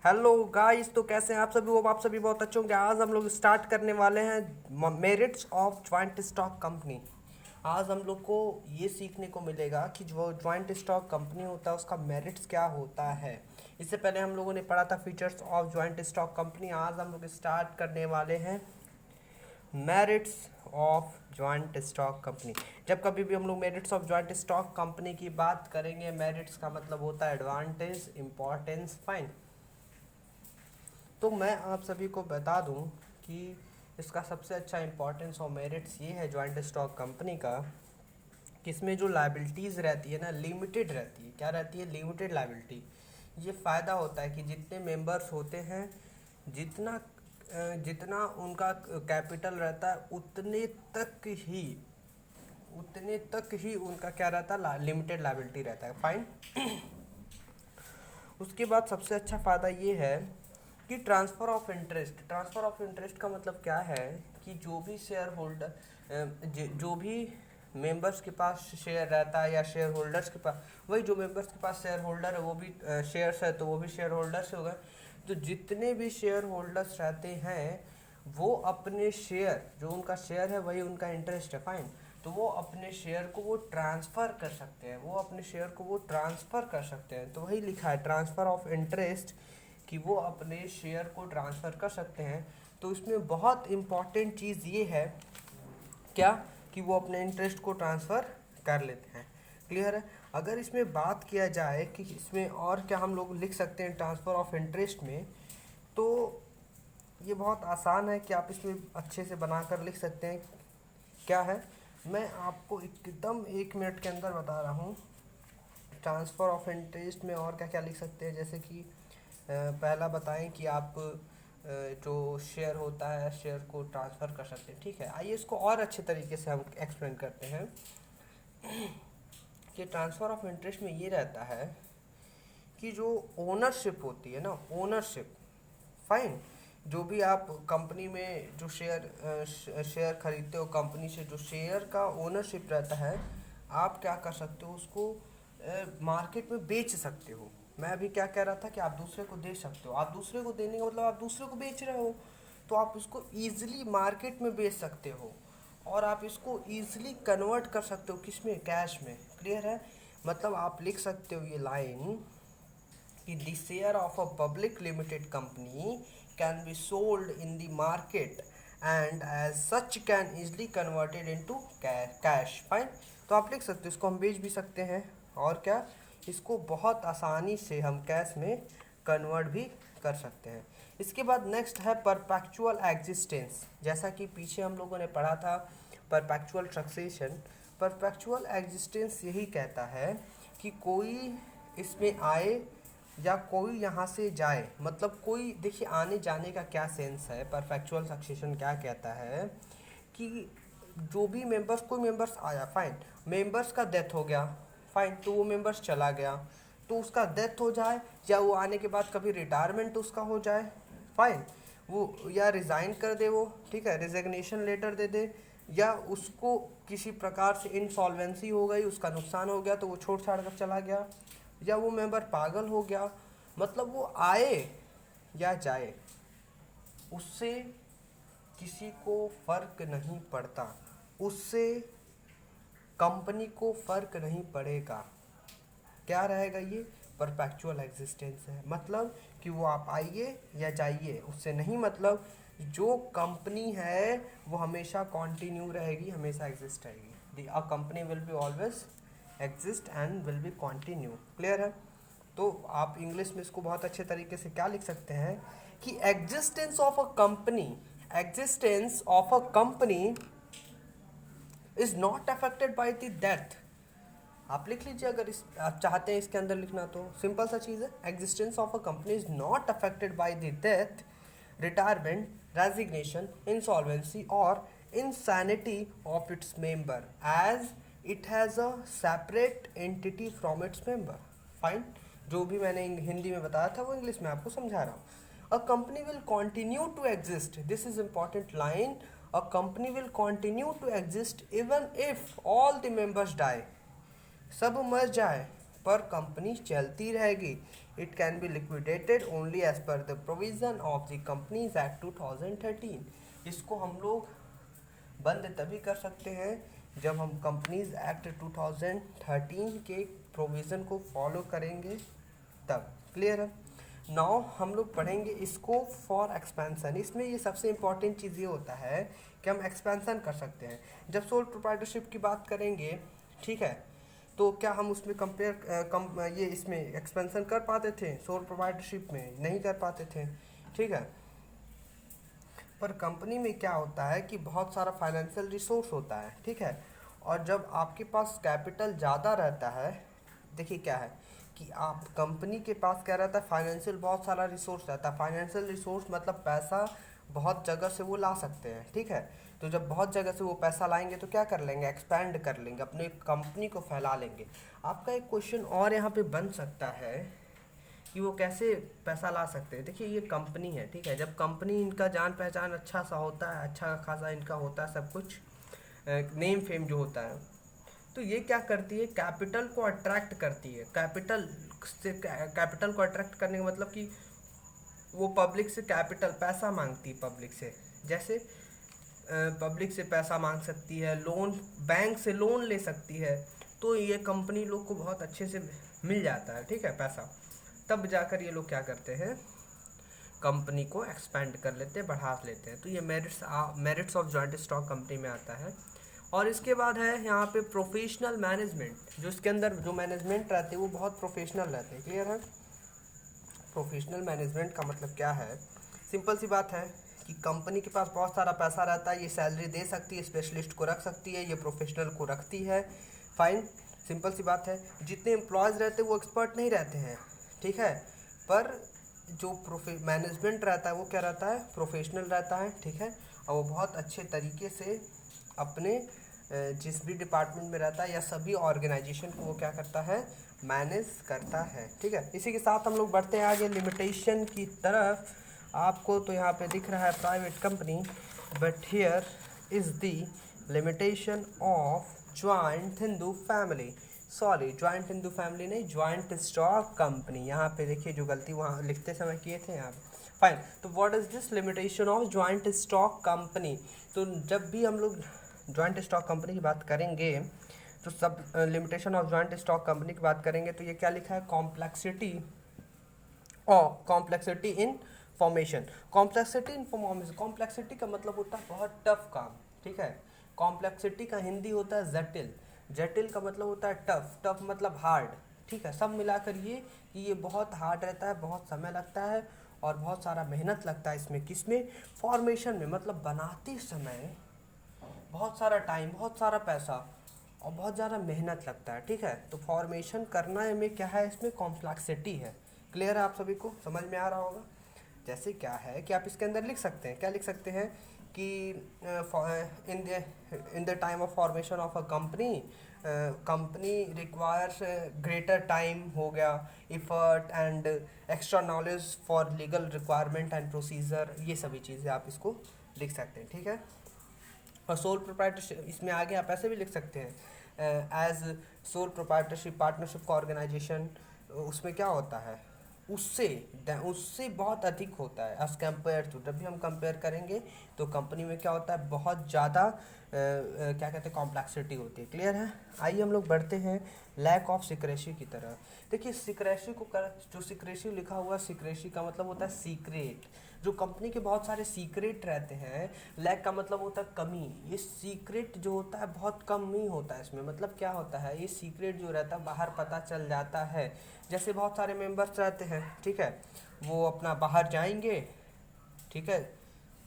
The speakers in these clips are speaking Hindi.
हेलो गाइस, तो कैसे हैं आप सभी? वो आप सभी बहुत अच्छे होंगे। आज हम लोग स्टार्ट करने वाले हैं merits of joint stock company. आज हम लोग को ये सीखने को मिलेगा कि जो ज्वाइंट स्टॉक कंपनी होता है उसका मेरिट्स क्या होता है। इससे पहले हम लोगों ने पढ़ा था features of joint stock company. आज हम लोग स्टार्ट करने वाले हैं merits of joint stock company. जब कभी भी हम लोग merits of joint stock company की बात करेंगे, मेरिट्स का मतलब होता है एडवांटेज, इंपॉर्टेंस, फाइन। तो मैं आप सभी को बता दूं कि इसका सबसे अच्छा इंपॉर्टेंस और मेरिट्स ये है जॉइंट स्टॉक कंपनी का कि इसमें जो लाइबिलिटीज़ रहती है ना, लिमिटेड रहती है। क्या रहती है? Limited liability. ये फ़ायदा होता है कि जितने मेंबर्स होते हैं, जितना जितना उनका कैपिटल रहता है उतने तक ही उनका क्या रहता है, लिमिटेड लाइबिलिटी रहता है, फाइन। उसके बाद सबसे अच्छा फ़ायदा ये है कि transfer of interest. Transfer of interest का मतलब क्या है कि जो भी शेयर होल्डर, जो भी मेंबर्स के पास शेयर रहता है या शेयर होल्डर्स के पास, वही जो मेंबर्स के पास शेयर होल्डर है वो भी शेयर्स है, तो वो भी शेयर होल्डर्स हो गए। तो जितने भी शेयर होल्डर्स रहते हैं वो अपने शेयर, जो उनका शेयर है वही उनका इंटरेस्ट है, फाइन। तो वो अपने शेयर को वो ट्रांसफ़र कर सकते हैं, वो अपने शेयर को वो ट्रांसफ़र कर सकते हैं। तो वही लिखा है ट्रांसफ़र ऑफ इंटरेस्ट, कि वो अपने शेयर को ट्रांसफ़र कर सकते हैं। तो इसमें बहुत इम्पॉर्टेंट चीज़ ये है, क्या, कि वो अपने इंटरेस्ट को ट्रांसफ़र कर लेते हैं। क्लियर है? अगर इसमें बात किया जाए कि इसमें और क्या हम लोग लिख सकते हैं ट्रांसफ़र ऑफ इंटरेस्ट में, तो ये बहुत आसान है कि आप इसमें अच्छे से बनाकर लिख सकते हैं। क्या है, मैं आपको एकदम 1 मिनट के अंदर बता रहा हूँ। ट्रांसफ़र ऑफ इंटरेस्ट में और क्या क्या लिख सकते हैं, जैसे कि पहला बताएं कि आप जो शेयर होता है शेयर को ट्रांसफ़र कर सकते हैं। ठीक है, आइए इसको और अच्छे तरीके से हम एक्सप्लेन करते हैं कि ट्रांसफ़र ऑफ इंटरेस्ट में ये रहता है कि जो ओनरशिप होती है ना, ओनरशिप, फाइन। जो भी आप कंपनी में जो शेयर खरीदते हो, कंपनी से जो शेयर का ओनरशिप रहता है, आप क्या कर सकते हो, उसको मार्केट में बेच सकते हो। मैं अभी क्या कह रहा था कि आप दूसरे को दे सकते हो। आप दूसरे को देने का मतलब आप दूसरे को बेच रहे हो, तो आप उसको ईजिली मार्केट में बेच सकते हो और आप इसको ईजिली कन्वर्ट कर सकते हो, किस में? कैश में। क्लियर है? मतलब आप लिख सकते हो ये लाइन कि the share of a public limited company can be sold in the market and as such can easily converted into cash, fine. तो आप लिख सकते हो, इसको हम बेच भी सकते हैं और क्या, इसको बहुत आसानी से हम कैश में कन्वर्ट भी कर सकते हैं। इसके बाद नेक्स्ट है परपेचुअल एग्जिस्टेंस। जैसा कि पीछे हम लोगों ने पढ़ा था परपेचुअल सक्सेशन। परपेचुअल एग्जिस्टेंस यही कहता है कि कोई इसमें आए या कोई यहाँ से जाए, मतलब कोई, देखिए आने जाने का क्या सेंस है। परफेक्चुअल सक्सेशन क्या कहता है कि जो भी मेंबर्स, कोई मेंबर्स आया, फाइन, मेंबर्स का डेथ हो गया, फाइन, तो वो मेंबर्स चला गया, तो उसका डेथ हो जाए या वो आने के बाद कभी रिटायरमेंट उसका हो जाए, फाइन, वो या रिज़ाइन कर दे वो, ठीक है, रिजिग्नेशन लेटर दे दे, या उसको किसी प्रकार से इंसॉल्वेंसी हो गई, उसका नुकसान हो गया तो वो छोड़ छाड़ कर चला गया, या वो मेंबर पागल हो गया, मतलब वो आए या जाए उससे किसी को फर्क नहीं पड़ता, उससे कंपनी को फर्क नहीं पड़ेगा। क्या रहेगा? ये परपेचुअल एग्जिस्टेंस है। मतलब कि वो आप आइए या जाइए, उससे नहीं मतलब, जो कंपनी है वो हमेशा कॉन्टिन्यू रहेगी, हमेशा एग्जिस्ट रहेगी। अ company will be always exist and will be continue. Clear है? तो आप इंग्लिश में इसको बहुत अच्छे तरीके से क्या लिख सकते हैं कि existence of a company is not affected by the death. आप लिख लीजिए, अगर इस आप चाहते हैं इसके अंदर लिखना तो सिंपल सा चीज़ है, existence of a company is not affected by the death, retirement, resignation, insolvency और insanity of its member as it has a separate entity from its member, fine. जो भी मैंने हिंदी में बताया था वो इंग्लिश में आपको समझा रहा हूँ। A company will continue to exist, this is important line, a company will continue to exist even if all the members die, सब मर जाए पर कंपनी चलती रहेगी। It can be liquidated only as per the provision of the companies act 2013। इसको हम लोग बंद तभी कर सकते हैं जब हम कंपनीज एक्ट 2013 के प्रोविज़न को फॉलो करेंगे तब। क्लियर है? नाउ हम लोग पढ़ेंगे इसको फॉर एक्सपेंसन। इसमें ये सबसे इम्पॉर्टेंट चीज़ ये होता है कि हम एक्सपेंसन कर सकते हैं। जब सोल प्रोप्राइटरशिप की बात करेंगे, ठीक है, तो क्या हम उसमें ये इसमें एक्सपेंसन कर पाते थे? सोल प्रोप्राइटरशिप में नहीं कर पाते थे, ठीक है। पर कंपनी में क्या होता है कि बहुत सारा फाइनेंशियल रिसोर्स होता है, ठीक है। और जब आपके पास कैपिटल ज़्यादा रहता है, देखिए क्या है कि आप कंपनी के पास क्या रहता है, फाइनेंशियल बहुत सारा रिसोर्स रहता है। फाइनेंशियल रिसोर्स मतलब पैसा बहुत जगह से वो ला सकते हैं, ठीक है। तो जब बहुत जगह से वो पैसा लाएंगे तो क्या कर लेंगे, एक्सपैंड कर लेंगे, अपने कंपनी को फैला लेंगे। आपका एक क्वेश्चन और यहाँ पे बन सकता है कि वो कैसे पैसा ला सकते हैं। देखिए ये कंपनी है, ठीक है। जब कंपनी इनका जान पहचान अच्छा सा होता है, अच्छा खासा इनका होता है सब कुछ, नेम फेम जो होता है, तो ये क्या करती है, कैपिटल को अट्रैक्ट करती है। कैपिटल को अट्रैक्ट करने का मतलब कि वो पब्लिक से कैपिटल पैसा मांगती है, पब्लिक से। जैसे पब्लिक से पैसा मांग सकती है, लोन बैंक से लोन ले सकती है, तो ये कंपनी लोग को बहुत अच्छे से मिल जाता है, ठीक है, पैसा। तब जाकर ये लोग क्या करते हैं, कंपनी को एक्सपेंड कर लेते हैं, बढ़ा लेते हैं। तो ये merits of joint stock company में आता है। और इसके बाद है यहाँ पे प्रोफेशनल मैनेजमेंट, जो इसके अंदर जो मैनेजमेंट रहते हैं वो बहुत प्रोफेशनल रहते हैं। क्लियर है? प्रोफेशनल मैनेजमेंट का मतलब क्या है, सिंपल सी बात है कि कंपनी के पास बहुत सारा पैसा रहता है, ये सैलरी दे सकती है, स्पेशलिस्ट को रख सकती है, ये प्रोफेशनल को रखती है। फाइन, सिंपल सी बात है। जितने एम्प्लॉयज़ रहते हैं वो एक्सपर्ट नहीं रहते हैं, ठीक है, पर जो मैनेजमेंट रहता है वो क्या रहता है, प्रोफेशनल रहता है, ठीक है। और वो बहुत अच्छे तरीके से अपने जिस भी डिपार्टमेंट में रहता है या सभी ऑर्गेनाइजेशन को वो क्या करता है, मैनेज करता है, ठीक है। इसी के साथ हम लोग बढ़ते हैं आगे लिमिटेशन की तरफ। आपको तो यहाँ पे दिख रहा है private company, but here is the limitation of joint Hindu family, sorry joint Hindu family नहीं, ज्वाइंट स्टॉक कंपनी। यहाँ पे देखिए जो गलती वहाँ लिखते समय किए थे यहाँ पे। फाइन, तो what is this limitation of joint stock company. तो जब भी हम लोग ज्वाइंट स्टॉक कंपनी की बात करेंगे तो सब limitation of joint stock company की बात करेंगे तो ये क्या लिखा है, कॉम्प्लेक्सिटी इन फॉर्मेशन। कॉम्प्लेक्सिटी का मतलब होता है बहुत टफ काम, ठीक है। कॉम्प्लेक्सिटी का हिंदी होता है जटिल, जटिल का मतलब होता है टफ, टफ मतलब हार्ड, ठीक है। सब मिलाकर ये कि ये बहुत हार्ड रहता है, बहुत समय लगता है और बहुत सारा मेहनत लगता है इसमें। किसमें, फॉर्मेशन में, मतलब बनाते समय बहुत सारा टाइम, बहुत सारा पैसा और बहुत ज़्यादा मेहनत लगता है, ठीक है। तो फॉर्मेशन करना में क्या है, इसमें कॉम्प्लेक्सिटी है। क्लियर है? आप सभी को समझ में आ रहा होगा। जैसे क्या है कि आप इसके अंदर लिख सकते हैं, क्या लिख सकते हैं कि in the time of formation of a company, company requires greater time हो गया, effort and extra knowledge for legal requirement and procedure, ये सभी चीज़ें आप इसको लिख सकते हैं, ठीक है। और सोल प्रोप्राइटरशिप इसमें आगे आप ऐसे भी लिख सकते हैं, एज सोल प्रोप्राइटरशिप पार्टनरशिप का ऑर्गेनाइजेशन, उसमें क्या होता है, उससे उससे बहुत अधिक होता है एज कम्पेयर टू। जब भी हम कंपेयर करेंगे तो कंपनी में क्या होता है, बहुत ज़्यादा क्या कहते हैं, कॉम्प्लेक्सिटी होती है। क्लियर है? आइए हम लोग बढ़ते हैं लैक ऑफ सिक्रेसी की तरह। देखिए सिक्रेसी को जो सिक्रेसी लिखा हुआ, सिक्रेसी का मतलब होता है सीक्रेट। जो कंपनी के बहुत सारे सीक्रेट रहते हैं, लैक का मतलब होता है कमी। ये सीक्रेट जो होता है बहुत कम ही होता है इसमें। मतलब क्या होता है, ये सीक्रेट जो रहता है बाहर पता चल जाता है। जैसे बहुत सारे मेंबर्स रहते हैं, ठीक है, वो अपना बाहर जाएंगे, ठीक है,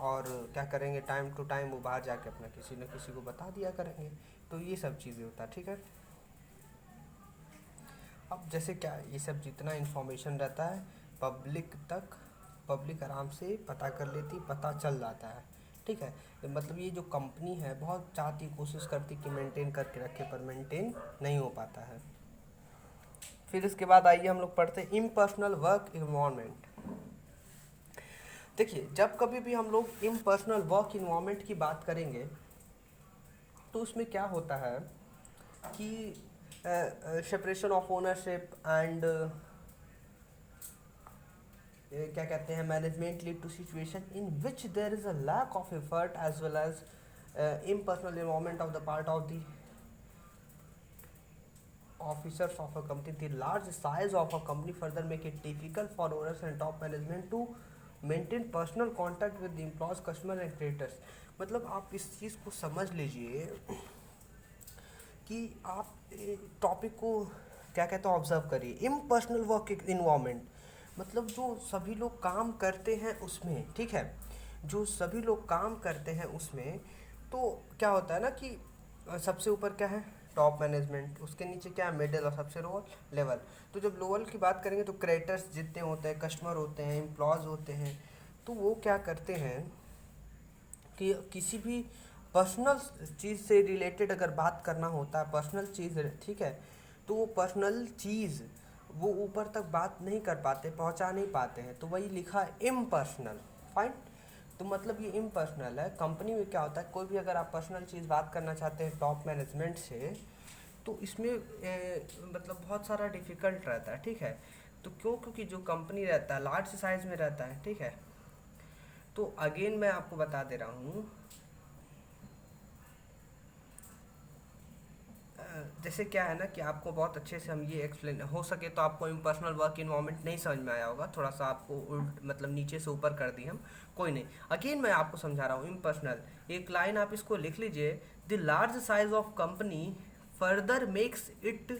और क्या करेंगे, टाइम टू टाइम वो बाहर जाके अपना किसी न किसी को बता दिया करेंगे। तो ये सब चीज़ें होता है, ठीक है। अब जैसे क्या, ये सब जितना इन्फॉर्मेशन रहता है पब्लिक तक, पब्लिक आराम से पता कर लेती, पता चल जाता है, ठीक है। मतलब ये जो कंपनी है बहुत चाहती, कोशिश करती कि मेंटेन करके रखे, पर मेंटेन नहीं हो पाता है। फिर इसके बाद आइए हम लोग पढ़ते हैं इम्पर्सनल वर्क इन्वायरमेंट। देखिए जब कभी भी हम लोग इम्पर्सनल वर्क इन्वायरमेंट की बात करेंगे तो उसमें क्या होता है कि सेपरेशन ऑफ ओनरशिप एंड क्या कहते हैं, management lead to situation in which there is a lack of effort as well as impersonal involvement of the part of the officers of a company. The large size of a company further make it difficult for owners and top management to maintain personal contact with the employees, customer and creditors. मतलब आप इस चीज़ को समझ लीजिए कि आप टॉपिक को क्या कहते हैं ऑब्जर्व करिए। इम्पर्सनल वर्क इन्वायरमेंट मतलब जो सभी लोग काम करते हैं उसमें, ठीक है, जो सभी लोग काम करते हैं उसमें, तो क्या होता है ना कि सबसे ऊपर क्या है टॉप मैनेजमेंट, उसके नीचे क्या है मिडिल और सबसे लोअर लेवल। तो जब लोअर की बात करेंगे तो क्रेडिटर्स जितने होते हैं, कस्टमर होते हैं, एम्प्लॉयज़ होते हैं, तो वो क्या करते हैं कि किसी भी पर्सनल चीज़ से रिलेटेड अगर बात करना होता है, पर्सनल चीज़, ठीक है, तो वो पर्सनल चीज़ वो ऊपर तक बात नहीं कर पाते, पहुंचा नहीं पाते हैं, तो वही लिखा है इम्पर्सनल। फाइन, तो मतलब ये इम्पर्सनल है। कंपनी में क्या होता है, कोई भी अगर आप पर्सनल चीज़ बात करना चाहते हैं टॉप मैनेजमेंट से, तो इसमें मतलब बहुत सारा डिफ़िकल्ट रहता है, ठीक है। तो क्योंकि जो कंपनी रहता है लार्ज साइज़ में रहता है, ठीक है। तो अगेन मैं आपको बता दे रहा हूँ, जैसे क्या है ना कि आपको बहुत अच्छे से हम ये एक्सप्लेन हो सके तो आपको इम्पर्सनल वर्क इन्वायरमेंट नहीं समझ में आया होगा, थोड़ा सा आपको उल्ट मतलब नीचे से ऊपर कर दी हम, कोई नहीं। अगेन मैं आपको समझा रहा हूँ इम्पर्सनल, एक लाइन आप इसको लिख लीजिए, the large size of company further makes it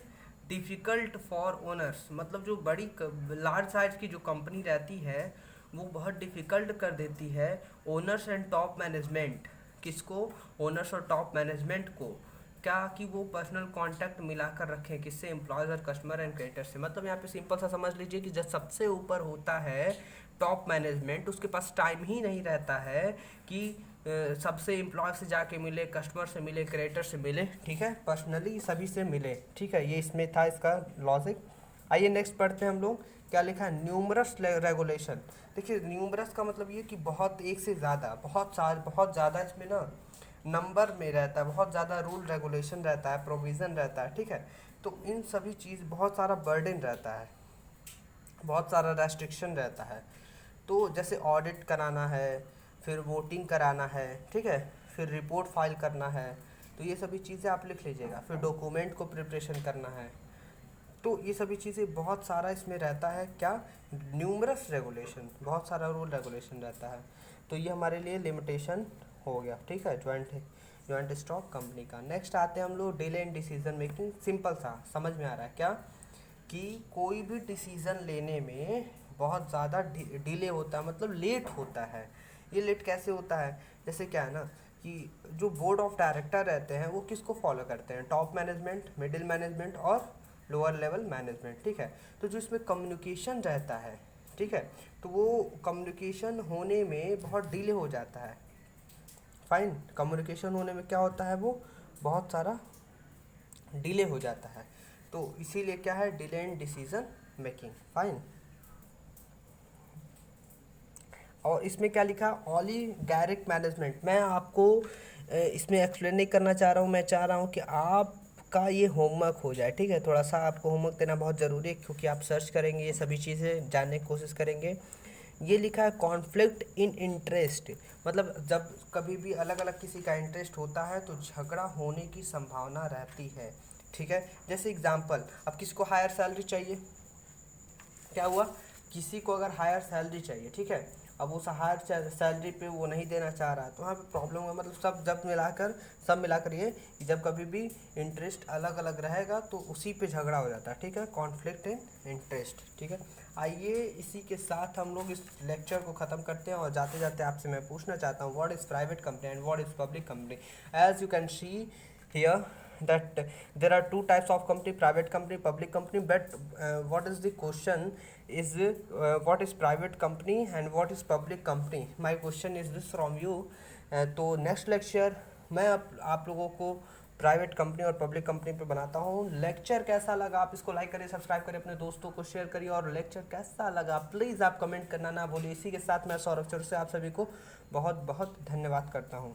difficult for owners. मतलब जो बड़ी लार्ज साइज की जो कंपनी रहती है वो बहुत डिफ़िकल्ट कर देती है ओनर्स एंड टॉप मैनेजमेंट, किसको, ओनर्स और टॉप मैनेजमेंट को, क्या कि वो पर्सनल कांटेक्ट मिलाकर रखें किससे, एम्प्लॉयज़ और कस्टमर एंड क्रेडिटर से। मतलब यहाँ पे सिंपल सा समझ लीजिए कि जब सबसे ऊपर होता है टॉप मैनेजमेंट, उसके पास टाइम ही नहीं रहता है कि सबसे एम्प्लॉय से जाके मिले, कस्टमर से मिले, क्रेडिटर से मिले, ठीक है, पर्सनली सभी से मिले, ठीक है। ये इसमें था इसका लॉजिक। आइए नेक्स्ट पढ़ते हैं हम लोग, क्या लिखा है, न्यूमरस रेगुलेशन। देखिए न्यूमरस का मतलब ये कि बहुत, एक से ज़्यादा, बहुत ज़्यादा इसमें ना नंबर में रहता है, बहुत ज़्यादा रूल रेगुलेशन रहता है, प्रोविज़न रहता है, ठीक है। तो इन सभी चीज़, बहुत सारा बर्डन रहता है, बहुत सारा रेस्ट्रिक्शन रहता है। तो जैसे ऑडिट कराना है, फिर वोटिंग कराना है, ठीक है, फिर रिपोर्ट फाइल करना है, तो ये सभी चीज़ें आप लिख लीजिएगा। फिर डॉक्यूमेंट को प्रिपरेशन करना है, तो ये सभी चीज़ें बहुत सारा इसमें रहता है, क्या, न्यूमरस रेगुलेशन, बहुत सारा रूल रेगुलेशन रहता है। तो ये हमारे लिए लिमिटेशन हो गया, ठीक है, जॉइंट स्टॉक कंपनी का। नेक्स्ट आते हैं हम लोग delay in decision making. Simple सा समझ में आ रहा है क्या, कि कोई भी डिसीज़न लेने में बहुत ज़्यादा डिले होता है, मतलब लेट होता है। ये लेट कैसे होता है, जैसे क्या है ना कि जो बोर्ड ऑफ डायरेक्टर रहते हैं वो किसको फॉलो करते हैं, टॉप मैनेजमेंट, मिडिल मैनेजमेंट और लोअर लेवल मैनेजमेंट, ठीक है। तो जो इसमें कम्युनिकेशन रहता है, ठीक है, तो वो कम्युनिकेशन होने में बहुत डिले हो जाता है। फाइन, कम्युनिकेशन होने में क्या होता है, वो बहुत सारा डिले हो जाता है, तो इसीलिए क्या है, delay in decision making. Fine, और इसमें क्या लिखा, ऑलिगारिक मैनेजमेंट। मैं आपको इसमें एक्सप्लेन नहीं करना चाह रहा हूँ, मैं चाह रहा हूँ कि आपका ये होमवर्क हो जाए, ठीक है। थोड़ा सा आपको होमवर्क देना बहुत ज़रूरी है, क्योंकि आप सर्च करेंगे, ये सभी चीज़ें जानने की कोशिश करेंगे। ये लिखा है कॉन्फ्लिक्ट इन इंटरेस्ट, मतलब जब कभी भी अलग अलग किसी का इंटरेस्ट होता है तो झगड़ा होने की संभावना रहती है, ठीक है। जैसे एग्जांपल, अब किसी को हायर सैलरी चाहिए, क्या हुआ, किसी को अगर हायर सैलरी चाहिए, ठीक है, अब उस हायर सैलरी पे वो नहीं देना चाह रहा है, तो वहाँ पे प्रॉब्लम है। मतलब सब मिलाकर ये कि जब कभी भी इंटरेस्ट अलग अलग रहेगा तो उसी पे झगड़ा हो जाता है, ठीक है, कॉन्फ्लिक्ट इन इंटरेस्ट, ठीक है। आइए इसी के साथ हम लोग इस लेक्चर को ख़त्म करते हैं, और जाते जाते आपसे मैं पूछना चाहता हूँ, what is private company and what is public company. As you can see here that there are two types of company, private company, public company, but what is the question is what is private company and what is public company, my question is this from you। तो नेक्स्ट लेक्चर मैं आप लोगों को प्राइवेट कंपनी और पब्लिक कंपनी पे बनाता हूँ। लेक्चर कैसा लगा आप इसको लाइक करिए, सब्सक्राइब करिए, अपने दोस्तों को शेयर करिए, और लेक्चर कैसा लगा प्लीज़ आप कमेंट करना ना भूलिए। इसी के साथ मैं सौरभ चौरसिया आप सभी को बहुत बहुत धन्यवाद करता हूँ।